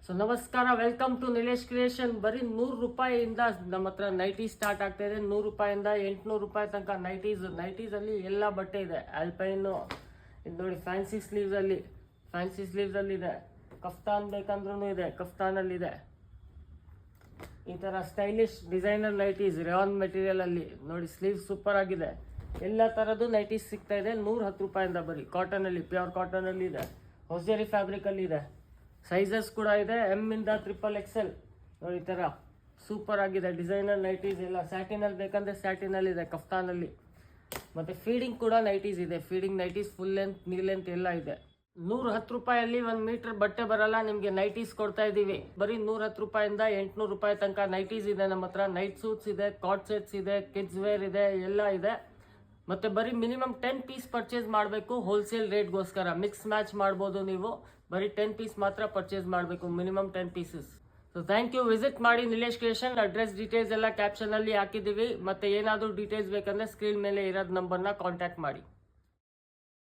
So ನಮಸ್ಕಾರ, welcome to Nilesh creation. ಬರೀ 100 ರೂಪಾಯಿಯಿಂದ ನಮ್ಮ ಹತ್ರ ನೈಟಿ ಸ್ಟಾರ್ಟ್ ಆಗ್ತಾ ಇದೆ. 100 ರೂಪಾಯಿಂದ 800 ರೂಪಾಯಿ ತನಕ ನೈಟೀಸ್ ಅಲ್ಲಿ ಎಲ್ಲ ಬಟ್ಟೆ ಇದೆ. ಆಲ್ಪೈನು ಇದು ನೋಡಿ, ಫ್ಯಾನ್ಸಿ ಸ್ಲೀವ್ಸ್ ಅಲ್ಲಿ ಇದೆ. ಕಫ್ತಾನ್ ಬೇಕಂದ್ರೂ ಇದೆ, ಕಫ್ತಾನಲ್ಲಿದೆ. ಈ ತರ stylish designer nighties rayon material ಅಲ್ಲಿ ನೋಡಿ, ಸ್ಲೀವ್ ಸೂಪರ್ ಆಗಿದೆ. ಎಲ್ಲ ತರದ್ದು ನೈಟೀಸ್ ಸಿಗ್ತಾ ಇದೆ 110 ರೂಪಾಯಿಂದ. ಬರೀ ಕಾಟನ್ ಅಲ್ಲಿ, ಪ್ಯೂರ್ ಕಾಟನ್ ಅಲ್ಲಿ ಇದೆ. ಹೊಸೇರಿ ಫ್ಯಾಬ್ರಿಕ್ ಅಲ್ಲಿ ಇದೆ. ಸೈಜಸ್ ಕೂಡ ಇದೆ, ಎಮ್ ಇಂದ XXL ನೋಡಿ. ಈ ತರ ಸೂಪರ್ ಆಗಿದೆ ಡಿಸೈನರ್ ನೈಟೀಸ್ ಎಲ್ಲ. ಸ್ಯಾಟಿನ್ ಅಲ್ಲಿ ಬೇಕಂದ್ರೆ ಸ್ಯಾಟಿನ್ ಅಲ್ಲಿ ಇದೆ, ಕಫ್ತಾನ್ ಅಲ್ಲಿ. ಮತ್ತೆ ಫೀಡಿಂಗ್ ಕೂಡ ನೈಟೀಸ್ ಇದೆ. ಫೀಡಿಂಗ್ ನೈಟೀಸ್ ಫುಲ್ ಲೆಂತ್, ನೀ ಲೆಂತ್ ಎಲ್ಲ ಇದೆ. 110 ರೂಪಾಯಲ್ಲಿ 1 ಮೀಟರ್ ಬಟ್ಟೆ ಬರಲ್ಲ, ನಿಮಗೆ ನೈಟೀಸ್ ಕೊಡ್ತಾ ಇದೀವಿ. ಬರೀ 110 ರೂಪಾಯಿಂದ 800 ರೂಪಾಯಿ ತನಕ ನೈಟೀಸ್ ಇದೆ ನಮ್ಮ ಹತ್ರ. ನೈಟ್ ಸೂಟ್ಸ್ ಇದೆ, ಕಾಟ್ ಸೆಟ್ಸ್ ಇದೆ, ಕಿಡ್ಸ್ ವೇರ್ ಇದೆ, ಎಲ್ಲ ಇದೆ. ಮತ್ತೆ ಬರೀ ಮಿನಿಮಮ್ 10 ಪೀಸ್ ಪರ್ಚೇಸ್ ಮಾಡಬೇಕು. ಹೋಲ್ಸೇಲ್ ರೇಟ್ಗೋಸ್ಕರ ಮಿಕ್ಸ್ ಮ್ಯಾಚ್ ಮಾಡ್ಬೋದು ನೀವು. ಬರೀ 10 ಪೀಸ್ ಮಾತ್ರ ಪರ್ಚೇಸ್ ಮಾಡಬೇಕು, minimum 10 pieces. So thank you. Visit ಮಾಡಿ ನಿಲೇಶ್ ಕ್ರಿಯೇಷನ್. ಅಡ್ರೆಸ್ ಡೀಟೇಲ್ಸ್ ಎಲ್ಲ ಕ್ಯಾಪ್ಷನ್ ಅಲ್ಲಿ ಹಾಕಿದ್ದೀವಿ. ಮತ್ತೆ ಏನಾದರೂ ಡೀಟೇಲ್ಸ್ ಬೇಕಂದ್ರೆ ಸ್ಕ್ರೀನ್ ಮೇಲೆ ಇರೋದು ನಂಬರ್ನ ಕಾಂಟ್ಯಾಕ್ಟ್ ಮಾಡಿ.